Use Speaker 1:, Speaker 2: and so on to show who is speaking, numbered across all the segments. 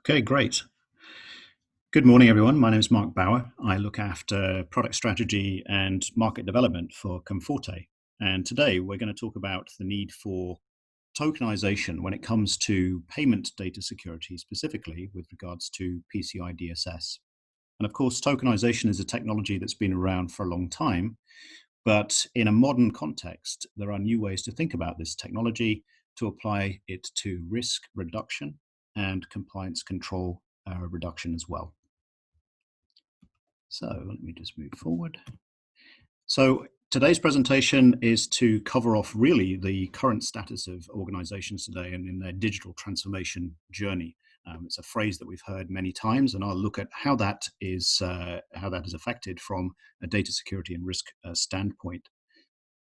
Speaker 1: Okay, great. Good morning, everyone. My name is Mark Bauer. I look after product strategy and market development for Comforte. And today we're going to talk about the need for tokenization when it comes to payment data security, specifically with regards to PCI DSS. And of course, tokenization is a technology that's been around for a long time, but in a modern context, there are new ways to think about this technology to apply it to risk reduction and compliance control reduction as well. So let me just move forward. So today's presentation is to cover off really the current status of organizations today and in their digital transformation journey. It's a phrase that we've heard many times, and I'll look at how that is affected from a data security and risk standpoint.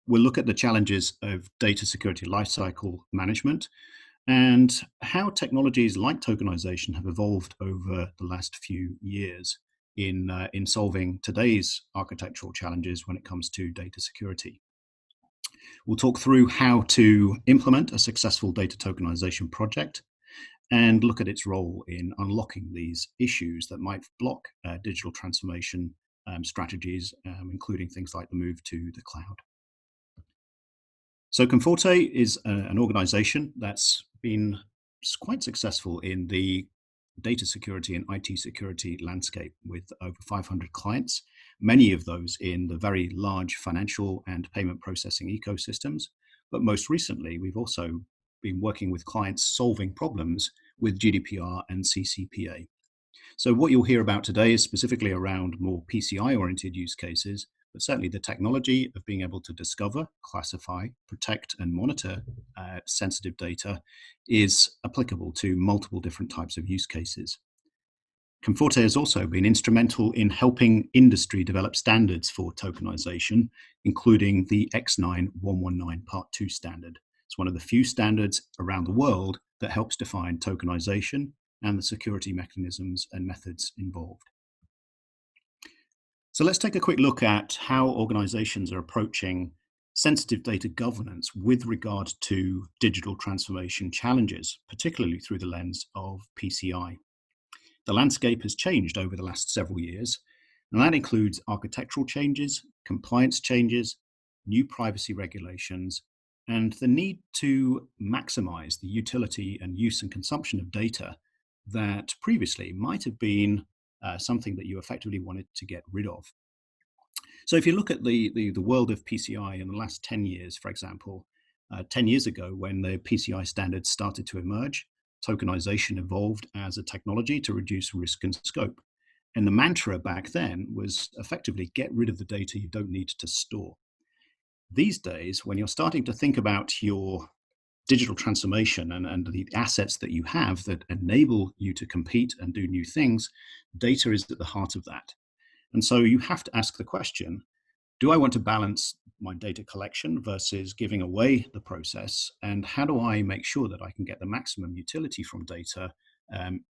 Speaker 1: We'll look at the challenges of data security lifecycle management and how technologies like tokenization have evolved over the last few years in solving today's architectural challenges when it comes to data security. We'll talk through how to implement a successful data tokenization project and look at its role in unlocking these issues that might block digital transformation strategies, including things like the move to the cloud. So Comforte is an organization that's been quite successful in the data security and IT security landscape with over 500 clients, many of those in the very large financial and payment processing ecosystems. But most recently, we've also been working with clients solving problems with GDPR and CCPA. So what you'll hear about today is specifically around more PCI-oriented use cases, but certainly the technology of being able to discover, classify, protect, and monitor sensitive data is applicable to multiple different types of use cases. Comforte has also been instrumental in helping industry develop standards for tokenization, including the X9119 Part 2 standard. It's one of the few standards around the world that helps define tokenization and the security mechanisms and methods involved. So let's take a quick look at how organizations are approaching sensitive data governance with regard to digital transformation challenges, particularly through the lens of PCI. The landscape has changed over the last several years, and that includes architectural changes, compliance changes, new privacy regulations, and the need to maximize the utility and use and consumption of data that previously might have been something that you effectively wanted to get rid of. So if you look at the world of PCI in the last 10 years, for example, 10 years ago when the PCI standards started to emerge, tokenization evolved as a technology to reduce risk and scope. And the mantra back then was effectively get rid of the data you don't need to store. These days, when you're starting to think about your digital transformation and the assets that you have that enable you to compete and do new things, data is at the heart of that. And so you have to ask the question, do I want to balance my data collection versus giving away the process? And how do I make sure that I can get the maximum utility from data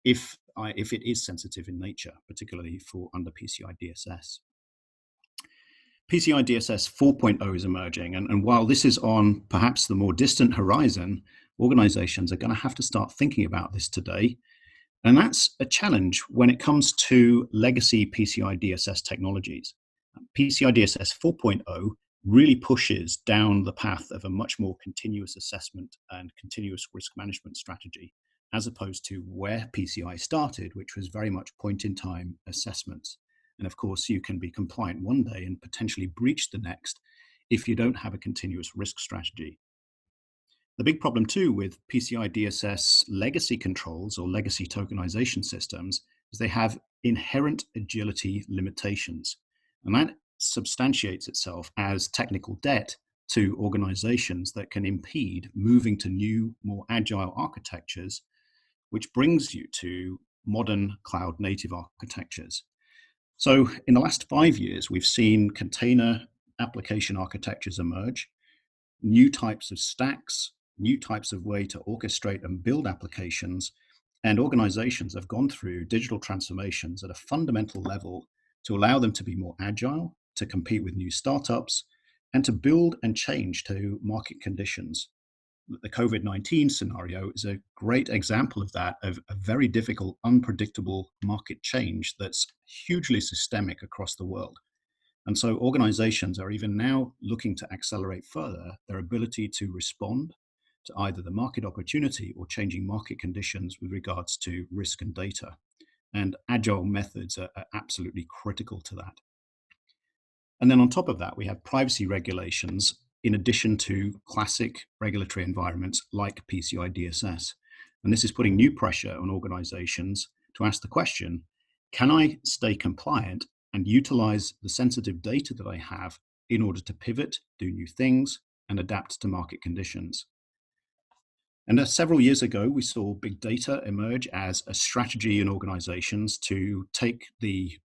Speaker 1: if it is sensitive in nature, particularly for under PCI DSS? PCI DSS 4.0 is emerging, and while this is on perhaps the more distant horizon, organizations are going to have to start thinking about this today. And that's a challenge when it comes to legacy PCI DSS technologies. PCI DSS 4.0 really pushes down the path of a much more continuous assessment and continuous risk management strategy, as opposed to where PCI started, which was very much point-in-time assessments. And of course, you can be compliant one day and potentially breach the next if you don't have a continuous risk strategy. The big problem too with PCI DSS legacy controls or legacy tokenization systems is they have inherent agility limitations. And that substantiates itself as technical debt to organizations that can impede moving to new, more agile architectures, which brings you to modern cloud native architectures. So in the last 5 years, we've seen container application architectures emerge, new types of stacks, new types of way to orchestrate and build applications, and organizations have gone through digital transformations at a fundamental level to allow them to be more agile, to compete with new startups, and to build and change to market conditions. The COVID-19 scenario is a great example of that, of a very difficult, unpredictable market change that's hugely systemic across the world. And so organizations are even now looking to accelerate further their ability to respond to either the market opportunity or changing market conditions with regards to risk and data. And agile methods are absolutely critical to that. And then on top of that, we have privacy regulations in addition to classic regulatory environments like PCI DSS. And this is putting new pressure on organizations to ask the question, can I stay compliant and utilize the sensitive data that I have in order to pivot, do new things, and adapt to market conditions? And several years ago, we saw big data emerge as a strategy in organizations to take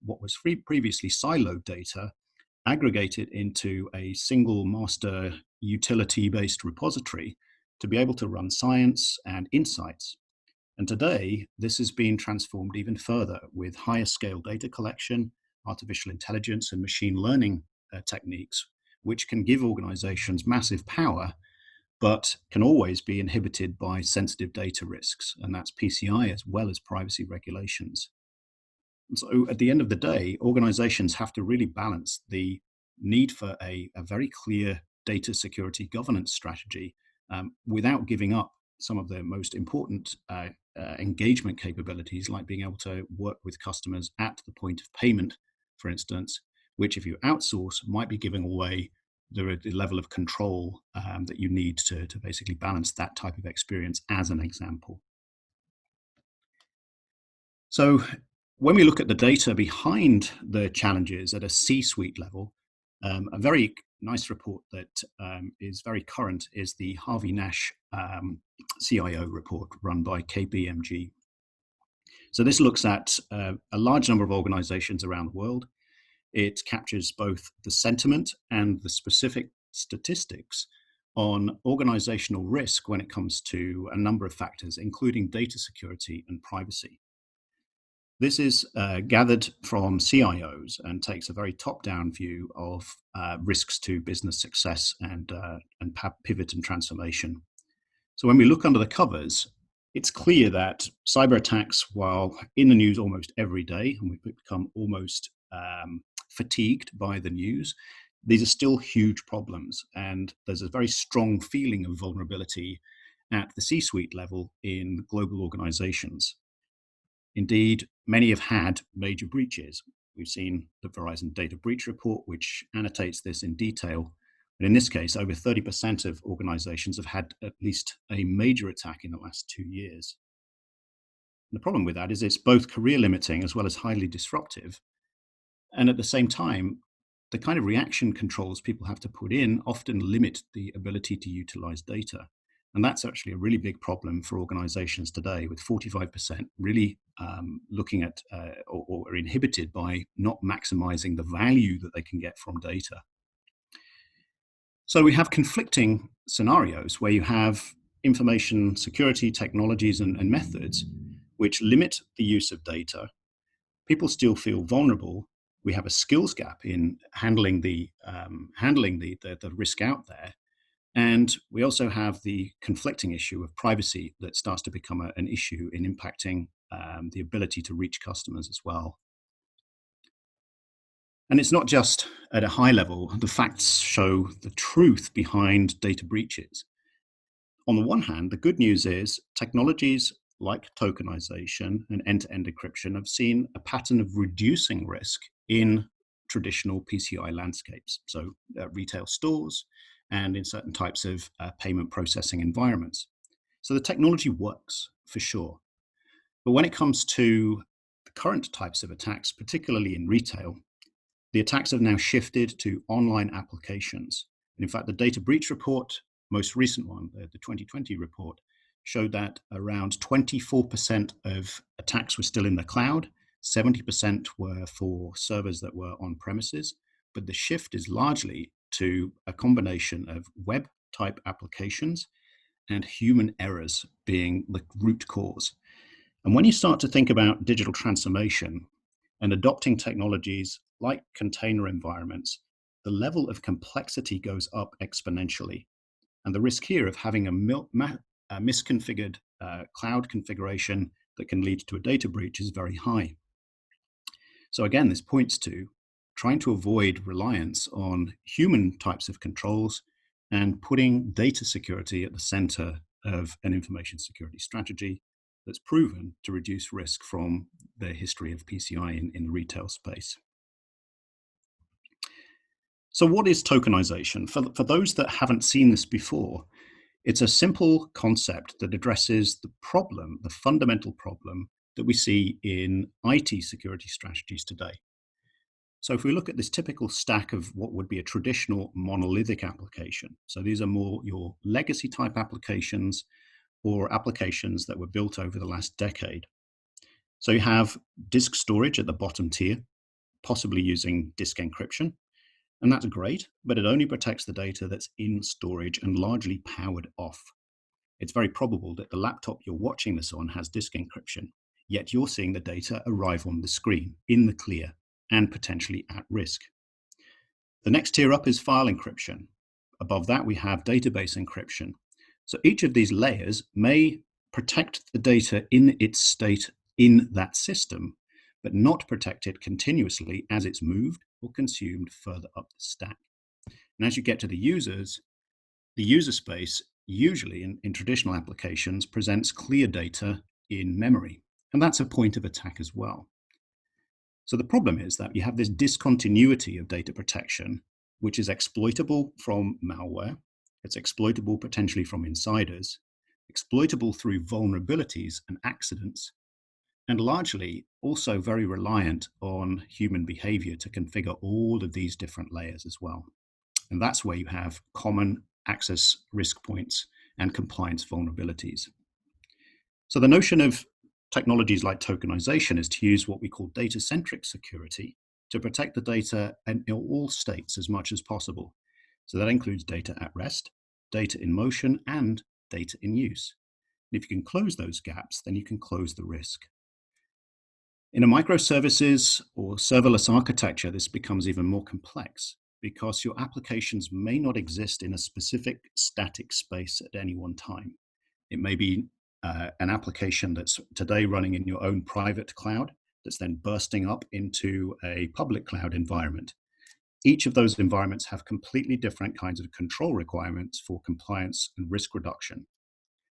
Speaker 1: what was previously siloed data, aggregate it into a single master utility-based repository to be able to run science and insights. And today, this has been transformed even further with higher scale data collection, artificial intelligence, and machine learning techniques, which can give organizations massive power, but can always be inhibited by sensitive data risks, and that's PCI as well as privacy regulations. And so at the end of the day, organizations have to really balance the need for a very clear data security governance strategy without giving up some of their most important engagement capabilities, like being able to work with customers at the point of payment, for instance, which if you outsource might be giving away the level of control that you need to basically balance that type of experience, as an example. So when we look at the data behind the challenges at a C-suite level, a very nice report that is very current is the Harvey Nash CIO report run by KPMG. So this looks at a large number of organizations around the world. It captures both the sentiment and the specific statistics on organizational risk when it comes to a number of factors, including data security and privacy. This is gathered from CIOs and takes a very top-down view of risks to business success and pivot and transformation. So when we look under the covers, it's clear that cyber attacks, while in the news almost every day, and we've become almost fatigued by the news, these are still huge problems. And there's a very strong feeling of vulnerability at the C-suite level in global organizations. Indeed, many have had major breaches. We've seen the Verizon data breach report, which annotates this in detail. But in this case, over 30% of organizations have had at least a major attack in the last 2 years. And the problem with that is it's both career limiting as well as highly disruptive. And at the same time, the kind of reaction controls people have to put in often limit the ability to utilize data. And that's actually a really big problem for organizations today, with 45% really looking at or are inhibited by not maximizing the value that they can get from data. So we have conflicting scenarios where you have information security technologies and methods which limit the use of data. People still feel vulnerable. We have a skills gap in handling the risk out there. And we also have the conflicting issue of privacy that starts to become an issue in impacting the ability to reach customers as well. And it's not just at a high level. The facts show the truth behind data breaches. On the one hand, the good news is technologies like tokenization and end-to-end encryption have seen a pattern of reducing risk in traditional PCI landscapes, so retail stores and in certain types of payment processing environments. So the technology works for sure. But when it comes to the current types of attacks, particularly in retail, the attacks have now shifted to online applications. And in fact, the data breach report, most recent one, the 2020 report, showed that around 24% of attacks were still in the cloud, 70% were for servers that were on premises, but the shift is largely to a combination of web type applications and human errors being the root cause. And when you start to think about digital transformation and adopting technologies like container environments, the level of complexity goes up exponentially. And the risk here of having a misconfigured cloud configuration that can lead to a data breach is very high. So again, this points to trying to avoid reliance on human types of controls and putting data security at the center of an information security strategy that's proven to reduce risk from the history of PCI in the retail space. So what is tokenization? For those that haven't seen this before, it's a simple concept that addresses the problem, the fundamental problem that we see in IT security strategies today. So if we look at this typical stack of what would be a traditional monolithic application, so these are more your legacy type applications or applications that were built over the last decade. So you have disk storage at the bottom tier, possibly using disk encryption. And that's great, but it only protects the data that's in storage and largely powered off. It's very probable that the laptop you're watching this on has disk encryption, yet you're seeing the data arrive on the screen in the clear and potentially at risk. The next tier up is file encryption. Above that, we have database encryption. So each of these layers may protect the data in its state in that system, but not protect it continuously as it's moved or consumed further up the stack. And as you get to the users, the user space usually in traditional applications presents clear data in memory, and that's a point of attack as well. So the problem is that you have this discontinuity of data protection, which is exploitable from malware. It's exploitable potentially from insiders, exploitable through vulnerabilities and accidents, and largely also very reliant on human behavior to configure all of these different layers as well. And that's where you have common access risk points and compliance vulnerabilities. So the notion of technologies like tokenization is to use what we call data-centric security to protect the data in all states as much as possible. So that includes data at rest, data in motion, and data in use. And if you can close those gaps, then you can close the risk. In a microservices or serverless architecture, this becomes even more complex because your applications may not exist in a specific static space at any one time. It may be an application that's today running in your own private cloud that's then bursting up into a public cloud environment. Each of those environments have completely different kinds of control requirements for compliance and risk reduction.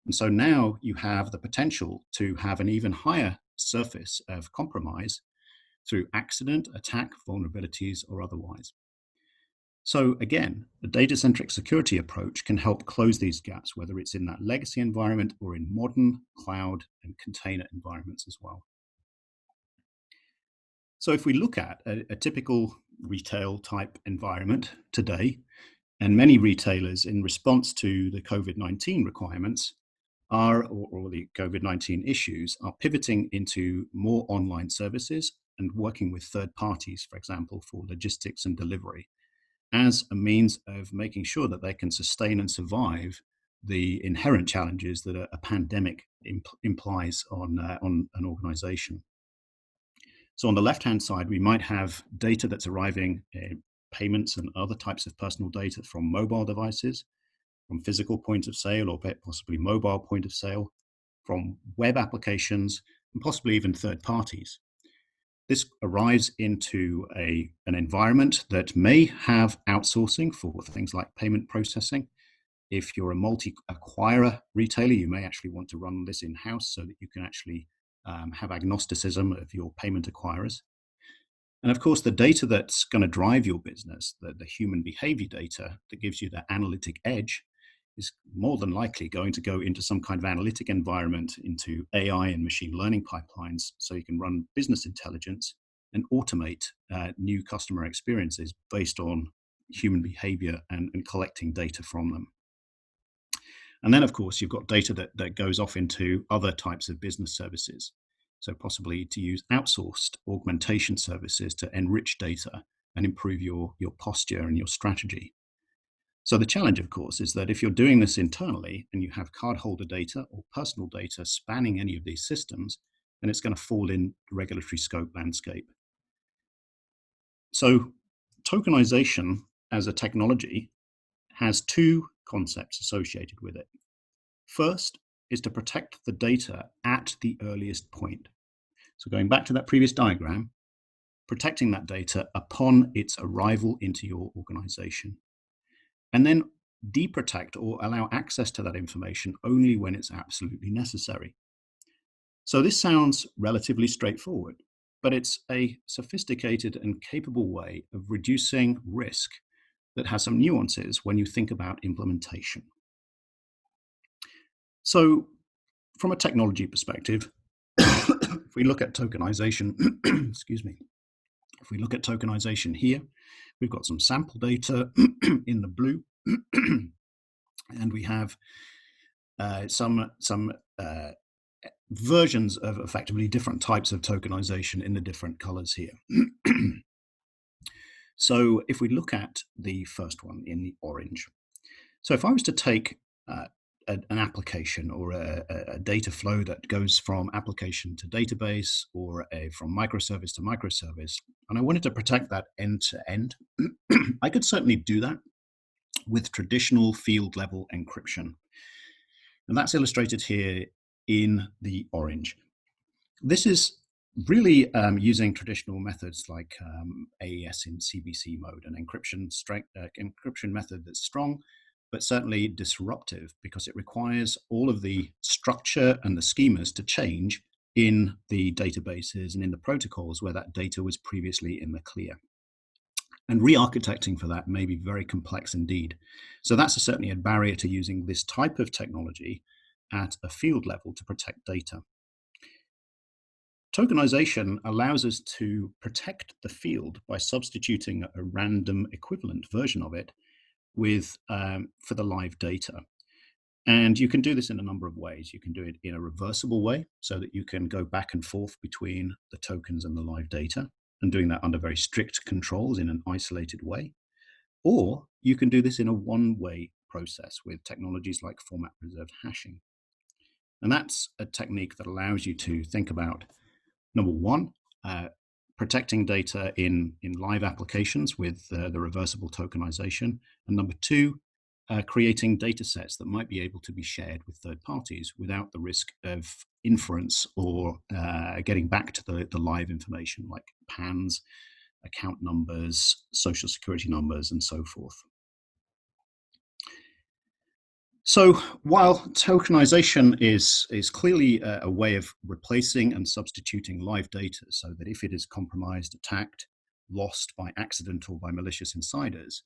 Speaker 1: And so now you have the potential to have an even higher surface of compromise through accident, attack, vulnerabilities, or otherwise. So again, the data-centric security approach can help close these gaps, whether it's in that legacy environment or in modern cloud and container environments as well. So if we look at a typical retail type environment today, and many retailers in response to the COVID-19 requirements or the COVID-19 issues are pivoting into more online services and working with third parties, for example, for logistics and delivery, as a means of making sure that they can sustain and survive the inherent challenges that a pandemic implies on an organization. So on the left-hand side, we might have data that's arriving, payments and other types of personal data from mobile devices, from physical point of sale or possibly mobile point of sale, from web applications, and possibly even third parties. This arrives into an environment that may have outsourcing for things like payment processing. If you're a multi-acquirer retailer, you may actually want to run this in-house so that you can actually have agnosticism of your payment acquirers. And of course, the data that's going to drive your business, the human behavior data that gives you that analytic edge, is more than likely going to go into some kind of analytic environment, into AI and machine learning pipelines, so you can run business intelligence and automate new customer experiences based on human behavior and collecting data from them. And then, of course, you've got data that goes off into other types of business services. So possibly to use outsourced augmentation services to enrich data and improve your posture and your strategy. So the challenge, of course, is that if you're doing this internally and you have cardholder data or personal data spanning any of these systems, then it's going to fall in the regulatory scope landscape. So tokenization as a technology has two concepts associated with it. First is to protect the data at the earliest point. So going back to that previous diagram, protecting that data upon its arrival into your organization. And then deprotect or allow access to that information only when it's absolutely necessary. So this sounds relatively straightforward, but it's a sophisticated and capable way of reducing risk that has some nuances when you think about implementation. So from a technology perspective, if we look at tokenization, excuse me, if we look at tokenization here, we've got some sample data in the blue, and we have some versions of effectively different types of tokenization in the different colors here. So if we look at the first one in the orange, so if I was to take an application or a data flow that goes from application to database or from microservice to microservice, and I wanted to protect that end to end, I could certainly do that with traditional field level encryption. And that's illustrated here in the orange. This is really using traditional methods like AES in CBC mode, an encryption method that's strong, but certainly disruptive because it requires all of the structure and the schemas to change in the databases and in the protocols where that data was previously in the clear. And re-architecting for that may be very complex indeed. So that's certainly a barrier to using this type of technology at a field level to protect data. Tokenization allows us to protect the field by substituting a random equivalent version of it with for the live data. And you can do this in a number of ways. You can do it in a reversible way so that you can go back and forth between the tokens and the live data, and doing that under very strict controls in an isolated way. Or you can do this in a one-way process with technologies like format preserved hashing. And that's a technique that allows you to think about, number one, protecting data in live applications with the reversible tokenization. And number two, creating data sets that might be able to be shared with third parties without the risk of inference or getting back to the live information like PANs, account numbers, social security numbers, and so forth. So while tokenization is clearly a way of replacing and substituting live data so that if it is compromised, attacked, lost by accident or by malicious insiders,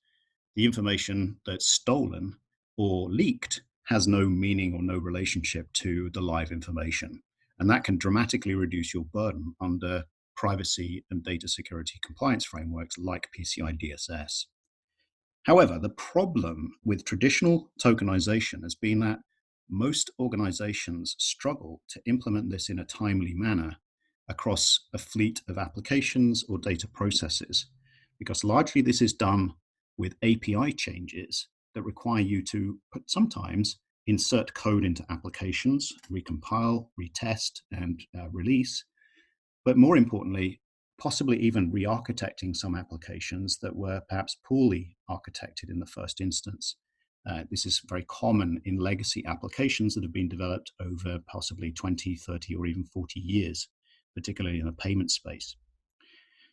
Speaker 1: the information that's stolen or leaked has no meaning or no relationship to the live information. And that can dramatically reduce your burden under privacy and data security compliance frameworks like Pci Dss. However, the problem with traditional tokenization has been that most organizations struggle to implement this in a timely manner across a fleet of applications or data processes, because largely this is done with API changes that require you to sometimes insert code into applications, recompile, retest, and release. But more importantly, possibly even re-architecting some applications that were perhaps poorly architected in the first instance. This is very common in legacy applications that have been developed over possibly 20, 30, or even 40 years, particularly in the payment space.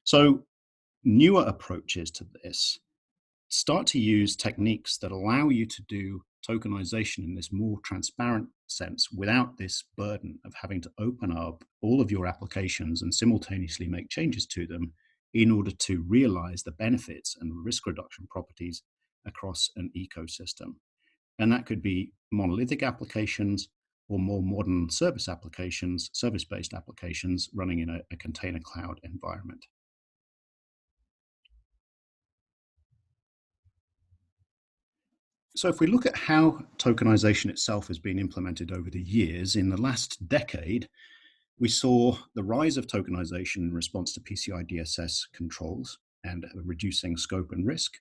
Speaker 1: So newer approaches to this start to use techniques that allow you to do tokenization in this more transparent sense without this burden of having to open up all of your applications and simultaneously make changes to them in order to realize the benefits and risk reduction properties across an ecosystem. And that could be monolithic applications or more modern service applications, service-based applications running in a container cloud environment. So if we look at how tokenization itself has been implemented over the years, in the last decade, we saw the rise of tokenization in response to PCI DSS controls and reducing scope and risk,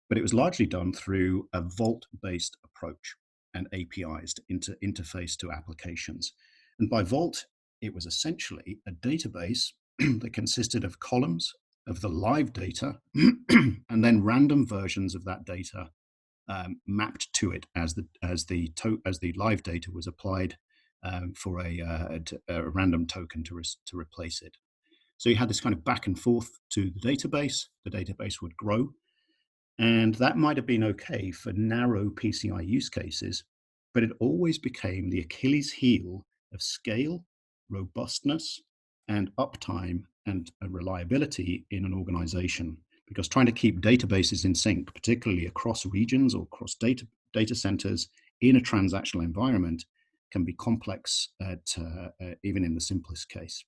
Speaker 1: but it was largely done through a vault-based approach and APIs to interface to applications. And by vault, it was essentially a database that consisted of columns of the live data and then random versions of that data mapped to it as the live data was applied for a random token to replace it. So you had this kind of back and forth to the database. The database would grow, and that might have been okay for narrow PCI use cases, but it always became the Achilles heel of scale, robustness, and uptime and reliability in an organization. Because trying to keep databases in sync, particularly across regions or across data centers in a transactional environment, can be complex even in the simplest case.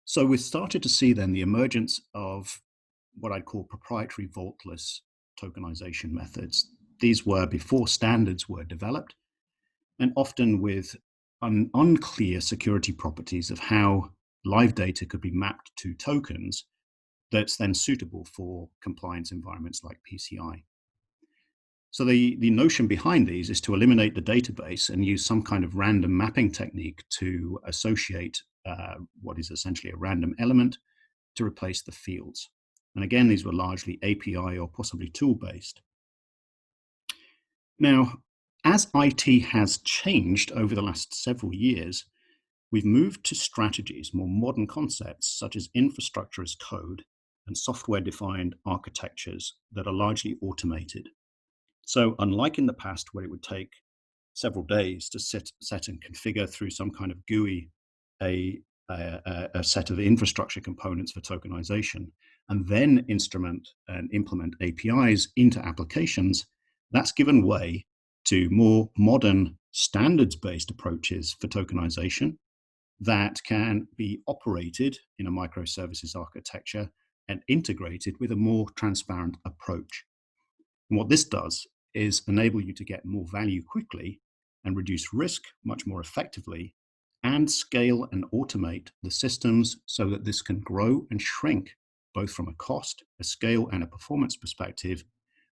Speaker 1: So we started to see then the emergence of what I'd call proprietary vaultless tokenization methods. These were before standards were developed, and often with unclear security properties of how live data could be mapped to tokens that's then suitable for compliance environments like PCI. So the notion behind these is to eliminate the database and use some kind of random mapping technique to associate what is essentially a random element to replace the fields. And again, these were largely API or possibly tool-based. Now, as IT has changed over the last several years, we've moved to strategies, more modern concepts such as infrastructure as code and software-defined architectures that are largely automated. So unlike in the past where it would take several days to set and configure through some kind of GUI a set of infrastructure components for tokenization, and then instrument and implement APIs into applications, that's given way to more modern standards-based approaches for tokenization that can be operated in a microservices architecture and integrated with a more transparent approach. And what this does is enable you to get more value quickly and reduce risk much more effectively, and scale and automate the systems so that this can grow and shrink, both from a cost, a scale, and a performance perspective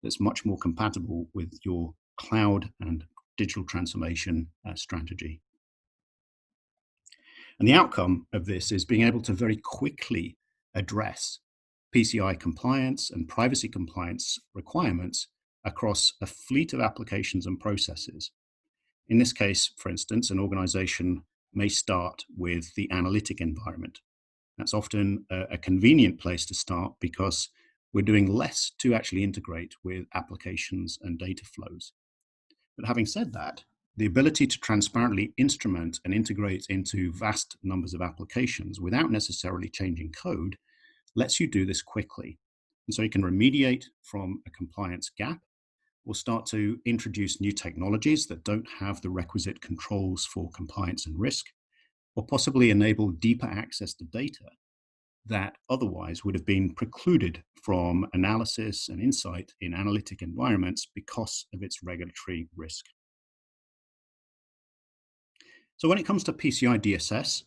Speaker 1: that's much more compatible with your cloud and digital transformation strategy. And the outcome of this is being able to very quickly address PCI compliance and privacy compliance requirements across a fleet of applications and processes. In this case, for instance, an organization may start with the analytic environment. That's often a convenient place to start because we're doing less to actually integrate with applications and data flows. But having said that, the ability to transparently instrument and integrate into vast numbers of applications without necessarily changing code lets you do this quickly. And so you can remediate from a compliance gap or start to introduce new technologies that don't have the requisite controls for compliance and risk, or possibly enable deeper access to data that otherwise would have been precluded from analysis and insight in analytic environments because of its regulatory risk. So when it comes to PCI DSS,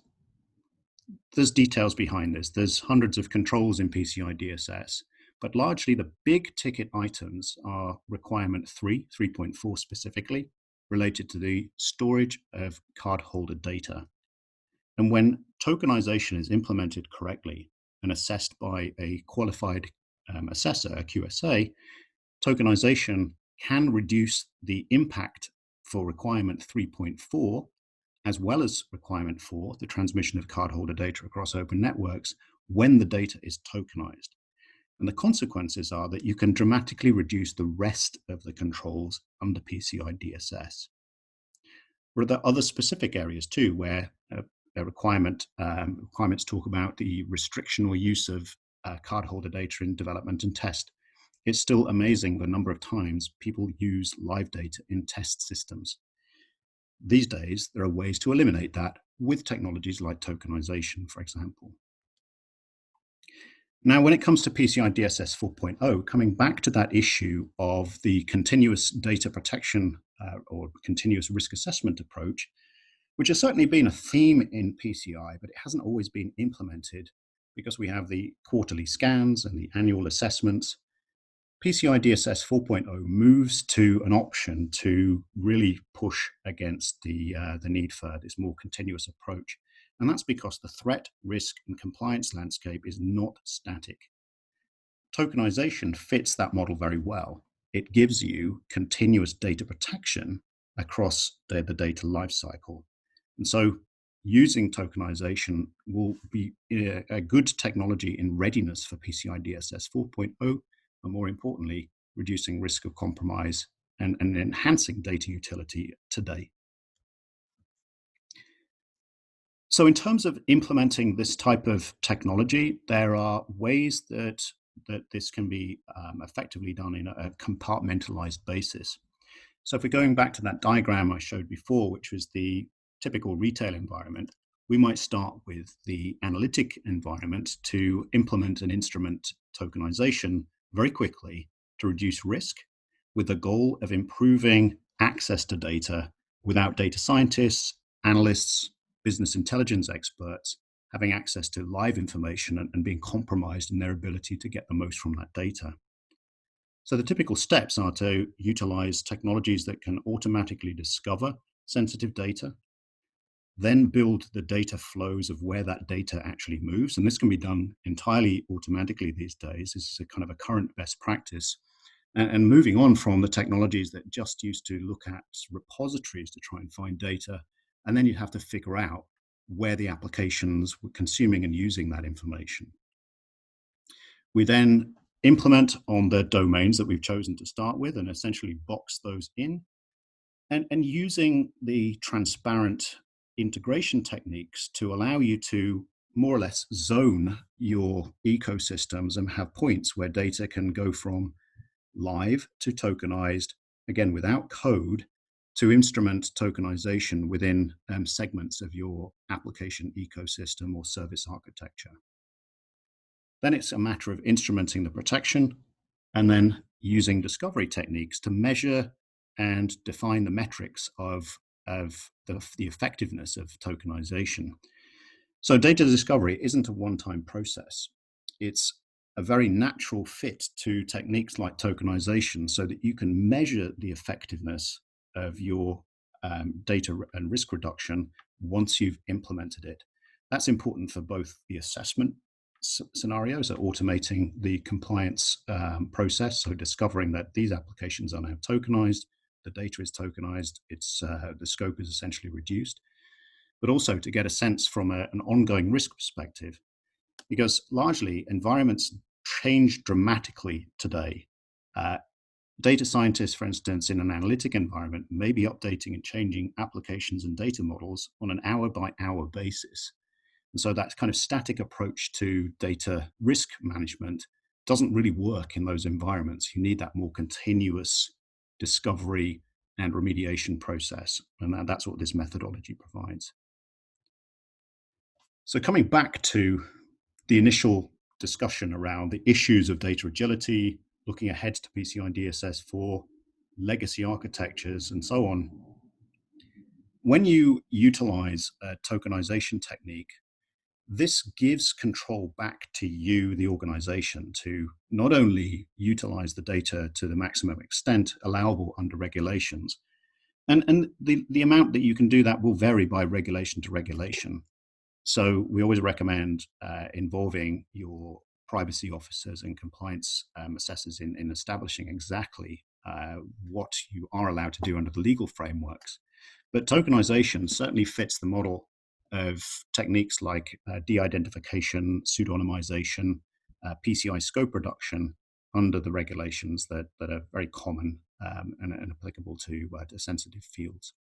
Speaker 1: there's details behind this. There's hundreds of controls in PCI DSS, but largely the big ticket items are requirement 3.4 specifically, related to the storage of cardholder data. And when tokenization is implemented correctly and assessed by a qualified assessor, a QSA, tokenization can reduce the impact for requirement 3.4, as well as requirement 4, the transmission of cardholder data across open networks, when the data is tokenized. And the consequences are that you can dramatically reduce the rest of the controls under PCI DSS. But there are other specific areas too, where requirements talk about the restriction or use of cardholder data in development and test. It's still amazing the number of times people use live data in test systems. These days, there are ways to eliminate that with technologies like tokenization, for example. Now, when it comes to PCI DSS 4.0, coming back to that issue of the continuous data protection or continuous risk assessment approach, which has certainly been a theme in PCI, but it hasn't always been implemented because we have the quarterly scans and the annual assessments. PCI DSS 4.0 moves to an option to really push against the need for this more continuous approach. And that's because the threat, risk, and compliance landscape is not static. Tokenization fits that model very well. it gives you continuous data protection across the data lifecycle. And so using tokenization will be a good technology in readiness for PCI DSS 4.0, and more importantly, reducing risk of compromise and enhancing data utility today. So in terms of implementing this type of technology, there are ways that this can be effectively done in a compartmentalized basis. So if we're going back to that diagram I showed before, which was the typical retail environment, we might start with the analytic environment to implement and instrument tokenization very quickly to reduce risk, with the goal of improving access to data without data scientists, analysts, business intelligence experts having access to live information and being compromised in their ability to get the most from that data. So the typical steps are to utilize technologies that can automatically discover sensitive data, then build the data flows of where that data actually moves. And this can be done entirely automatically these days. This is a kind of a current best practice. And moving on from the technologies that just used to look at repositories to try and find data, and then you have to figure out where the applications were consuming and using that information. We then implement on the domains that we've chosen to start with and essentially box those in. And using the transparent integration techniques to allow you to more or less zone your ecosystems and have points where data can go from live to tokenized, again, without code, to instrument tokenization within segments of your application ecosystem or service architecture. Then it's a matter of instrumenting the protection and then using discovery techniques to measure and define the metrics of the effectiveness of tokenization. So data discovery isn't a one-time process. It's a very natural fit to techniques like tokenization so that you can measure the effectiveness of your data and risk reduction once you've implemented it. That's important for both the assessment scenarios, so automating the compliance process, so discovering that these applications are now tokenized, the data is tokenized, the scope is essentially reduced, but also to get a sense from an ongoing risk perspective, because largely environments change dramatically today. Data scientists, for instance, in an analytic environment may be updating and changing applications and data models on an hour-by-hour basis. And so that kind of static approach to data risk management doesn't really work in those environments. You need that more continuous discovery and remediation process. And that's what this methodology provides. So coming back to the initial discussion around the issues of data agility, looking ahead to PCI DSS 4, legacy architectures, and so on. When you utilize a tokenization technique, this gives control back to you, the organization, to not only utilize the data to the maximum extent allowable under regulations, and the amount that you can do that will vary by regulation to regulation. So we always recommend involving your privacy officers and compliance assessors in establishing exactly what you are allowed to do under the legal frameworks. But tokenization certainly fits the model of techniques like de-identification, pseudonymization, PCI scope reduction under the regulations that are very common and applicable to sensitive fields.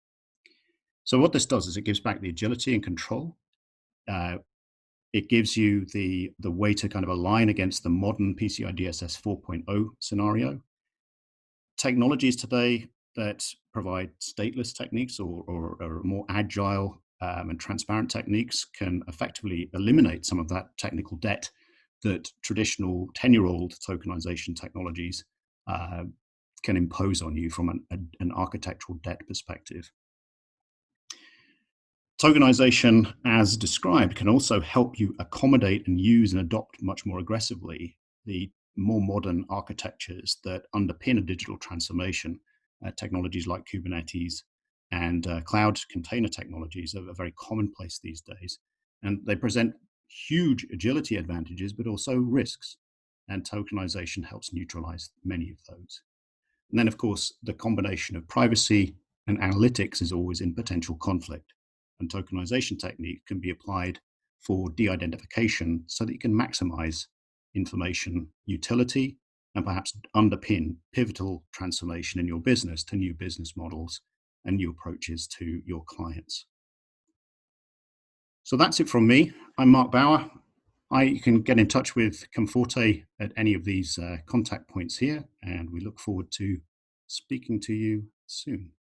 Speaker 1: So what this does is it gives back the agility and control. It gives you the way to kind of align against the modern PCI DSS 4.0 scenario. Technologies today that provide stateless techniques or more agile and transparent techniques can effectively eliminate some of that technical debt that traditional 10-year-old tokenization technologies can impose on you from an architectural debt perspective. Tokenization, as described, can also help you accommodate and use and adopt much more aggressively the more modern architectures that underpin a digital transformation. Technologies like Kubernetes and cloud container technologies are very commonplace these days. And they present huge agility advantages, but also risks. And tokenization helps neutralize many of those. And then, of course, the combination of privacy and analytics is always in potential conflict. And tokenization technique can be applied for de-identification so that you can maximize information utility and perhaps underpin pivotal transformation in your business to new business models and new approaches to your clients. So that's it from me. I'm Mark Bauer. You can get in touch with Comforte at any of these contact points here, and we look forward to speaking to you soon.